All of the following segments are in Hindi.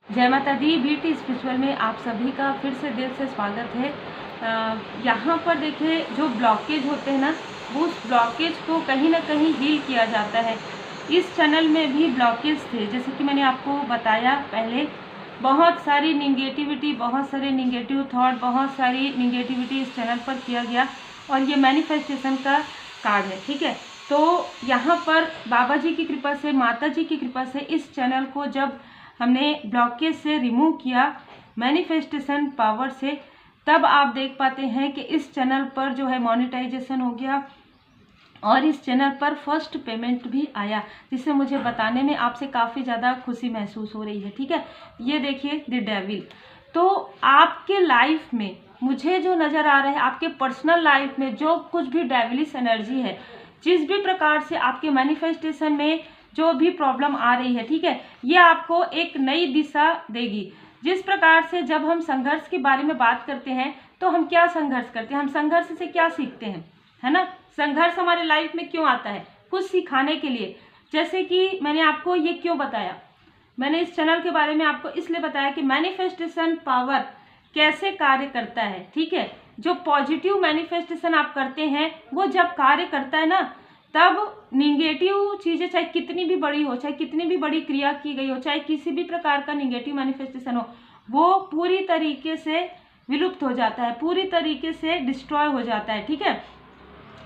जय माता दी। बीटी स्पिरिचुअल में आप सभी का फिर से दिल से स्वागत है। यहाँ पर देखिए, जो ब्लॉकेज होते हैं ना, वो उस ब्लॉकेज को कहीं ना कहीं हील किया जाता है। इस चैनल में भी ब्लॉकेज थे, जैसे कि मैंने आपको बताया पहले, बहुत सारी निगेटिविटी, बहुत सारे निगेटिव थॉट, बहुत सारी निगेटिविटी इस चैनल पर किया गया और ये मैनिफेस्टेशन का कार्ड है। ठीक है, तो यहाँ पर बाबा जी की कृपा से, माता जी की कृपा से इस चैनल को जब हमने ब्लॉकेज से रिमूव किया मैनिफेस्टेशन पावर से, तब आप देख पाते हैं कि इस चैनल पर जो है मोनेटाइजेशन हो गया और इस चैनल पर फर्स्ट पेमेंट भी आया, जिससे मुझे बताने में आपसे काफ़ी ज़्यादा खुशी महसूस हो रही है। ठीक है, ये देखिए द डेविल। तो आपके लाइफ में मुझे जो नज़र आ रहा है, आपके पर्सनल लाइफ में जो कुछ भी डेविलिश एनर्जी है, जिस भी प्रकार से आपके मैनिफेस्टेशन में जो भी प्रॉब्लम आ रही है, ठीक है, ये आपको एक नई दिशा देगी। जिस प्रकार से जब हम संघर्ष के बारे में बात करते हैं तो हम क्या संघर्ष करते हैं, हम संघर्ष से क्या सीखते हैं, है ना। संघर्ष हमारे लाइफ में क्यों आता है? कुछ सिखाने के लिए। जैसे कि मैंने आपको ये क्यों बताया, मैंने इस चैनल के बारे में आपको इसलिए बताया कि मैनिफेस्टेशन पावर कैसे कार्य करता है। ठीक है, जो पॉजिटिव मैनिफेस्टेशन आप करते हैं वो जब कार्य करता है ना, तब निगेटिव चीज़ें चाहे कितनी भी बड़ी हो, चाहे कितनी भी बड़ी क्रिया की गई हो, चाहे किसी भी प्रकार का निगेटिव मैनिफेस्टेशन हो, वो पूरी तरीके से विलुप्त हो जाता है, पूरी तरीके से डिस्ट्रॉय हो जाता है। ठीक है,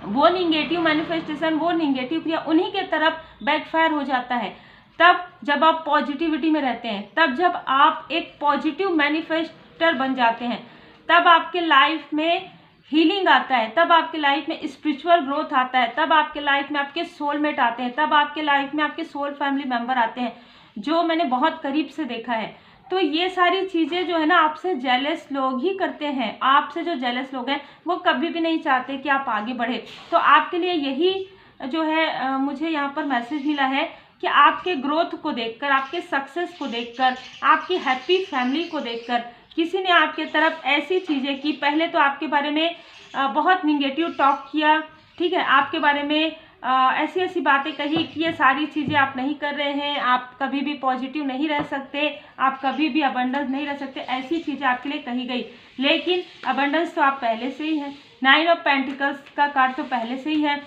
वो निगेटिव मैनिफेस्टेशन, वो निगेटिव क्रिया उन्हीं के तरफ बैकफायर हो जाता है। तब जब आप पॉजिटिविटी में रहते हैं, तब जब आप एक पॉजिटिव मैनिफेस्टर बन जाते हैं, तब आपके लाइफ में हीलिंग आता है, तब आपके लाइफ में स्पिरिचुअल ग्रोथ आता है, तब आपके लाइफ में आपके सोलमेट आते हैं, तब आपके लाइफ में आपके सोल फैमिली मेंबर आते हैं, जो मैंने बहुत करीब से देखा है। तो ये सारी चीज़ें जो है ना, आपसे जेलस लोग ही करते हैं। आपसे जो जेलस लोग हैं वो कभी भी नहीं चाहते कि आप आगे बढ़े। तो आपके लिए यही जो है मुझे यहाँ पर मैसेज मिला है कि आपके ग्रोथ को देखकर, आपके सक्सेस को देखकर, आपकी हैप्पी फैमिली को देखकर किसी ने आपके तरफ ऐसी चीज़ें की, पहले तो आपके बारे में बहुत निगेटिव टॉक किया। ठीक है, आपके बारे में ऐसी ऐसी बातें कही कि ये सारी चीज़ें आप नहीं कर रहे हैं, आप कभी भी पॉजिटिव नहीं रह सकते, आप कभी भी अबंडेंस नहीं रह सकते, ऐसी चीज़ें आपके लिए कही गई। लेकिन अबंडेंस तो आप पहले से ही हैं, 9 ऑफ पेंटिकल्स का कार्ड तो पहले से ही है।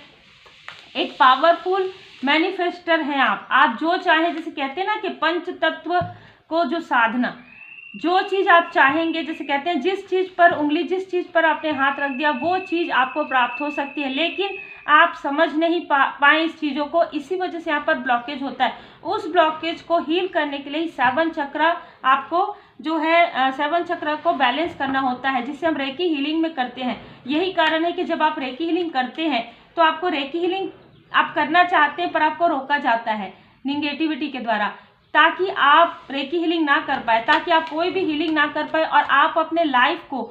एक पावरफुल मैनिफेस्टर हैं आप जो चाहें, जैसे कहते हैं ना कि पंच तत्व को जो साधना, जो चीज़ आप चाहेंगे, जैसे कहते हैं जिस चीज़ पर उंगली, जिस चीज़ पर आपने हाथ रख दिया वो चीज़ आपको प्राप्त हो सकती है। लेकिन आप समझ नहीं पाए इस चीज़ों को, इसी वजह से यहाँ पर ब्लॉकेज होता है। उस ब्लॉकेज को हील करने के लिए 7 चक्र आपको जो है 7 चक्र को बैलेंस करना होता है, जिससे हम रेकी हीलिंग में करते हैं। यही कारण है कि जब आप रेकी हीलिंग करते हैं तो आपको रेकी हीलिंग आप करना चाहते हैं पर आपको रोका जाता है निगेटिविटी के द्वारा, ताकि आप रेकी हीलिंग ना कर पाए, ताकि आप कोई भी हीलिंग ना कर पाए और आप अपने लाइफ को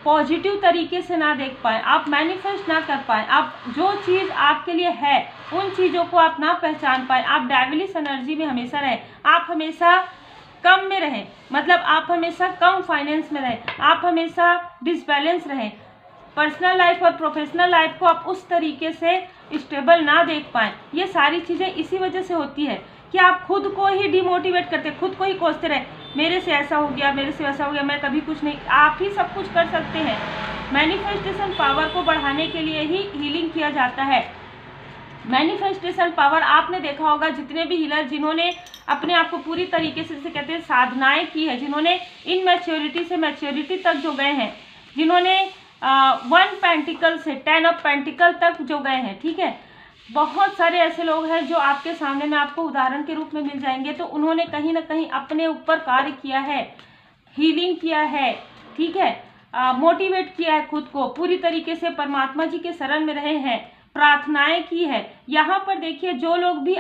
पॉजिटिव तरीके से ना देख पाए, आप मैनिफेस्ट ना कर पाए, आप जो चीज़ आपके लिए है उन चीज़ों को आप ना पहचान पाए, आप डेविलिश एनर्जी में हमेशा रहें, आप हमेशा कम में रहें, मतलब आप हमेशा कम फाइनेंस में रहें, आप हमेशा डिसबैलेंस रहें, पर्सनल लाइफ और प्रोफेशनल लाइफ को आप उस तरीके से स्टेबल ना देख पाएँ। ये सारी चीज़ें इसी वजह से होती है कि आप खुद को ही डिमोटिवेट करते, खुद को ही कोसते रहे, मेरे से ऐसा हो गया, मेरे से वैसा हो गया, मैं कभी कुछ नहीं। आप ही सब कुछ कर सकते हैं। मैनिफेस्टेशन पावर को बढ़ाने के लिए ही हीलिंग किया जाता है। मैनिफेस्टेशन पावर आपने देखा होगा, जितने भी हीलर जिन्होंने अपने आप को पूरी तरीके से, जैसे कहते हैं, साधनाएं की है, जिन्होंने इनमैच्योरिटी से मैच्योरिटी तक जो गए हैं, जिन्होंने 1 पेंटिकल से 10 ऑफ पेंटिकल तक जो गए हैं, ठीक है, बहुत सारे ऐसे लोग हैं जो आपके सामने में आपको उदाहरण के रूप में मिल जाएंगे। तो उन्होंने कहीं ना कहीं अपने ऊपर कार्य किया है, हीलिंग किया है, ठीक है, मोटिवेट किया है, खुद को पूरी तरीके से परमात्मा जी के शरण में रहे हैं, प्रार्थनाएं की है। यहाँ पर देखिए, जो लोग भी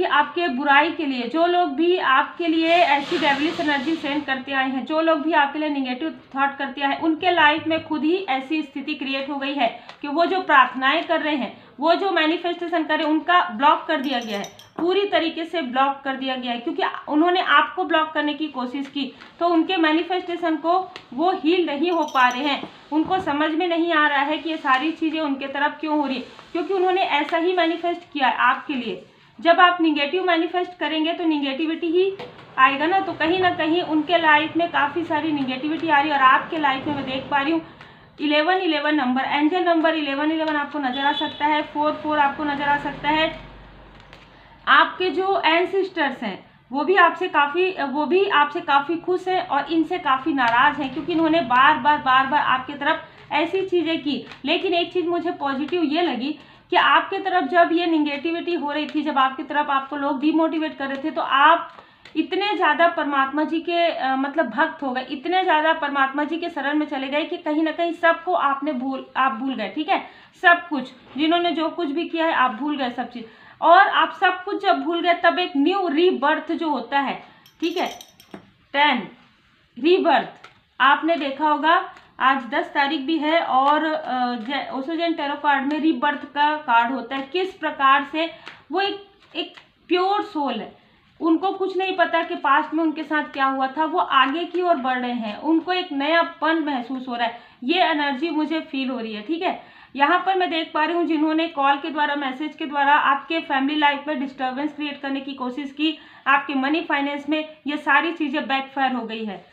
आपके बुराई के लिए, जो लोग भी आपके लिए ऐसी डेविलिश एनर्जी सेंड करते आए हैं, जो लोग भी आपके लिए निगेटिव थॉट करते आए हैं, उनके लाइफ में खुद ही ऐसी स्थिति क्रिएट हो गई है कि वो जो प्रार्थनाएं कर रहे हैं, वो जो मैनिफेस्टेशन कर रहे हैं, उनका ब्लॉक कर दिया गया है, पूरी तरीके से ब्लॉक कर दिया गया है, क्योंकि उन्होंने आपको ब्लॉक करने की कोशिश की। तो उनके मैनिफेस्टेशन को वो हील नहीं हो पा रहे हैं, उनको समझ में नहीं आ रहा है कि ये सारी चीज़ें उनके तरफ क्यों हो रही है, क्योंकि उन्होंने ऐसा ही मैनिफेस्ट किया है आपके लिए। जब आप निगेटिव मैनिफेस्ट करेंगे तो निगेटिविटी ही आएगा ना, तो कहीं ना कहीं उनके लाइफ में काफ़ी सारी निगेटिविटी आ रही है। और आपके लाइफ में मैं देख पा रही हूँ 1111 नंबर, एंजल नंबर 1111 आपको नजर आ सकता है, 44 आपको नजर आ सकता है। आपके जो एंसेस्टर्स हैं वो भी आपसे काफ़ी खुश हैं और इनसे काफ़ी नाराज़ हैं, क्योंकि इन्होंने बार बार आपके तरफ ऐसी चीज़ें की। लेकिन एक चीज़ मुझे पॉजिटिव ये लगी कि आपके तरफ जब ये निगेटिविटी हो रही थी, जब आपकी तरफ आपको लोग डिमोटिवेट कर रहे थे, तो आप इतने ज़्यादा परमात्मा जी के मतलब भक्त हो गए, इतने ज़्यादा परमात्मा जी के शरण में चले गए कि कहीं ना कहीं सबको आप भूल गए। ठीक है, सब कुछ जिन्होंने जो कुछ भी किया है आप भूल गए सब चीज़। और आप सब कुछ जब भूल गए तब एक न्यू रीबर्थ जो होता है, ठीक है, 10 रीबर्थ आपने देखा होगा। आज 10 तारीख भी है और ओशो टैरो कार्ड में रीबर्थ का कार्ड होता है। किस प्रकार से वो एक प्योर सोल है, उनको कुछ नहीं पता कि पास्ट में उनके साथ क्या हुआ था, वो आगे की ओर बढ़ रहे हैं, उनको एक नयापन महसूस हो रहा है। ये एनर्जी मुझे फील हो रही है। ठीक है, यहाँ पर मैं देख पा रही हूँ जिन्होंने कॉल के द्वारा, मैसेज के द्वारा आपके फैमिली लाइफ में डिस्टर्बेंस क्रिएट करने की कोशिश की, आपके मनी फाइनेंस में, ये सारी चीज़ें बैकफायर हो गई है।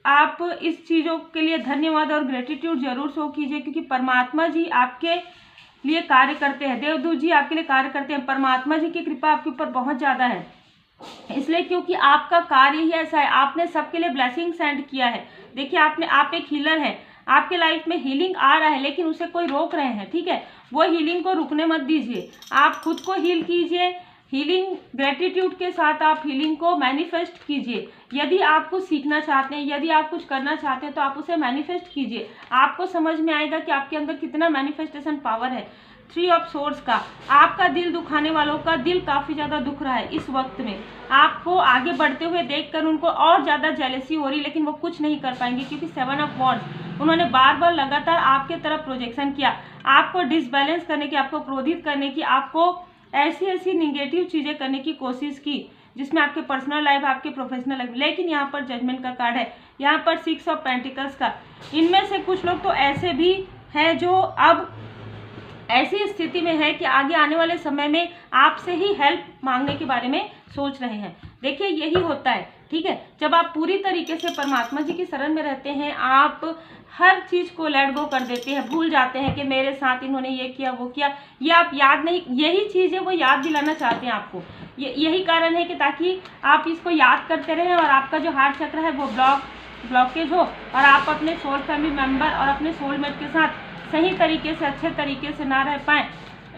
आप इस चीज़ों के लिए धन्यवाद और ग्रेटिट्यूड जरूर शो कीजिए, क्योंकि परमात्मा जी आपके लिए कार्य करते हैं, देवदूत जी आपके लिए कार्य करते हैं। परमात्मा जी की कृपा आपके ऊपर बहुत ज़्यादा है, इसलिए क्योंकि आपका कार्य ही ऐसा है, आपने सबके लिए ब्लेसिंग सेंड किया है। देखिए आप एक हीलर हैं, आपके लाइफ में हीलिंग आ रहा है, लेकिन उसे कोई रोक रहे हैं। ठीक है, वो हीलिंग को रुकने मत दीजिए, आप खुद को हील कीजिए, हीलिंग ग्रेटिट्यूड के साथ आप हीलिंग को मैनिफेस्ट कीजिए। यदि आप कुछ सीखना चाहते हैं, यदि आप कुछ करना चाहते हैं, तो आप उसे मैनिफेस्ट कीजिए, आपको समझ में आएगा कि आपके अंदर कितना मैनिफेस्टेशन पावर है। 3 ऑफ सोर्स का, आपका दिल दुखाने वालों का दिल काफ़ी ज़्यादा दुख रहा है इस वक्त में, आपको आगे बढ़ते हुए देखकर उनको और ज़्यादा जेलसी हो रही, लेकिन वो कुछ नहीं कर पाएंगे, क्योंकि 7 ऑफ वॉन्ड्स उन्होंने बार लगातार आपके तरफ प्रोजेक्शन किया, आपको डिसबैलेंस करने की, आपको क्रोधित करने की, आपको ऐसी निगेटिव चीज़ें करने की कोशिश की, जिसमें आपके पर्सनल लाइफ, आपके प्रोफेशनल लाइफ। लेकिन यहाँ पर जजमेंट का कार्ड है, यहाँ पर 6 ऑफ पेंटिकल्स का। इनमें से कुछ लोग तो ऐसे भी हैं जो अब ऐसी स्थिति में है कि आगे आने वाले समय में आपसे ही हेल्प मांगने के बारे में सोच रहे हैं। देखिए यही होता है, ठीक है, जब आप पूरी तरीके से परमात्मा जी की शरण में रहते हैं, आप हर चीज़ को लेट गो कर देते हैं, भूल जाते हैं कि मेरे साथ इन्होंने ये किया वो किया, ये आप याद नहीं, यही चीज़ है वो याद दिलाना चाहते हैं आपको। यही कारण है कि ताकि आप इसको याद करते रहें और आपका जो हार्ट चक्र है वो ब्लॉकेज हो और आप अपने सोल फैमिली मेम्बर और अपने सोलमेट के साथ सही तरीके से, अच्छे तरीके से ना रह पाएँ,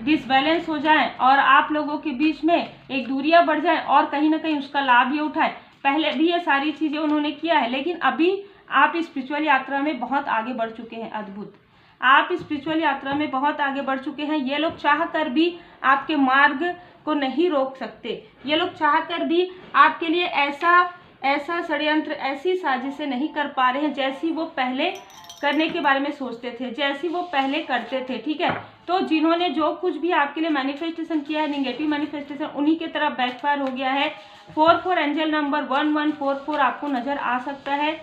डिसबैलेंस हो जाए और आप लोगों के बीच में एक दूरियां बढ़ जाए और कहीं ना कहीं उसका लाभ ये उठाए। पहले भी ये सारी चीज़ें उन्होंने किया है, लेकिन अभी आप स्पिरिचुअल यात्रा में बहुत आगे बढ़ चुके हैं। अद्भुत, आप स्पिरिचुअल यात्रा में बहुत आगे बढ़ चुके हैं। ये लोग चाह कर भी आपके मार्ग को नहीं रोक सकते, ये लोग चाह कर भी आपके लिए ऐसा षड्यंत्र, ऐसी साजिशें नहीं कर पा रहे हैं जैसी वो पहले करने के बारे में सोचते थे, जैसी वो पहले करते थे। ठीक है, तो जिन्होंने जो कुछ भी आपके लिए मैनिफेस्टेशन किया है, निगेटिव मैनिफेस्टेशन, उन्हीं के तरफ बैकफायर हो गया है। 44 एंजल नंबर 1144 आपको नजर आ सकता है।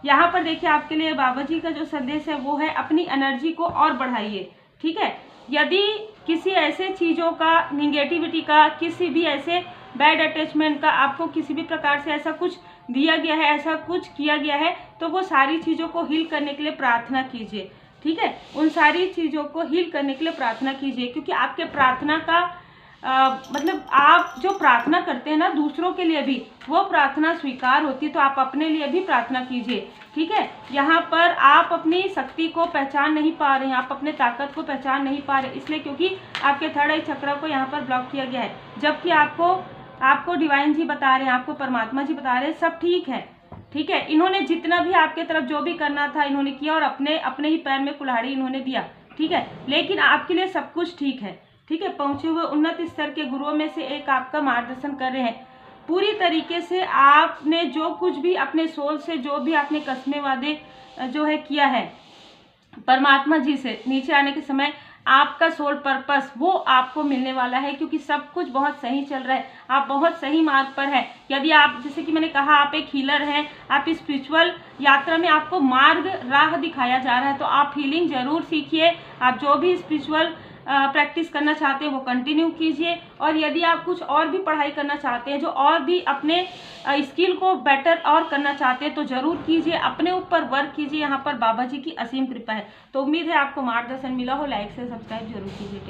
यहाँ पर देखिए आपके लिए बाबा जी का जो संदेश है वो है अपनी एनर्जी को और बढ़ाइए। ठीक है, यदि किसी ऐसे चीज़ों का, निगेटिविटी का, किसी भी ऐसे बैड अटैचमेंट का आपको किसी भी प्रकार से ऐसा कुछ दिया गया है, ऐसा कुछ किया गया है, तो वो सारी चीज़ों को हील करने के लिए प्रार्थना कीजिए। ठीक है, उन सारी चीज़ों को हील करने के लिए प्रार्थना कीजिए, क्योंकि आपके प्रार्थना का मतलब आप जो प्रार्थना करते हैं ना दूसरों के लिए भी, वो प्रार्थना स्वीकार होती है। तो आप अपने लिए भी प्रार्थना कीजिए। ठीक है, यहाँ पर आप अपनी शक्ति को पहचान नहीं पा रहे हैं, आप अपने ताकत को पहचान नहीं पा रहे, इसलिए क्योंकि आपके थर्ड आई चक्र को यहाँ पर ब्लॉक किया गया है। जबकि आपको डिवाइन जी बता रहे हैं, आपको परमात्मा जी बता रहे हैं सब ठीक है। ठीक है, इन्होंने जितना भी आपके तरफ जो भी करना था इन्होंने किया और अपने ही पैर में कुल्हाड़ी इन्होंने दिया। ठीक है, लेकिन आपके लिए सब कुछ ठीक है। ठीक है, पहुंचे हुए उन्नत स्तर के गुरुओं में से एक आपका मार्गदर्शन कर रहे हैं। पूरी तरीके से आपने जो कुछ भी अपने सोल से, जो भी आपने कस्में वादे जो है किया है परमात्मा जी से, नीचे आने के समय आपका सोल पर्पस वो आपको मिलने वाला है, क्योंकि सब कुछ बहुत सही चल रहा है, आप बहुत सही मार्ग पर हैं। यदि आप, जैसे कि मैंने कहा, आप एक हीलर हैं, आप स्पिरिचुअल यात्रा में आपको मार्ग, राह दिखाया जा रहा है, तो आप हीलिंग जरूर सीखिए। आप जो भी स्पिरिचुअल प्रैक्टिस करना चाहते हैं वो कंटिन्यू कीजिए, और यदि आप कुछ और भी पढ़ाई करना चाहते हैं, जो और भी अपने स्किल को बेटर और करना चाहते हैं, तो ज़रूर कीजिए, अपने ऊपर वर्क कीजिए। यहाँ पर बाबा जी की असीम कृपा है। तो उम्मीद है आपको मार्गदर्शन मिला हो। लाइक से सब्सक्राइब जरूर कीजिए।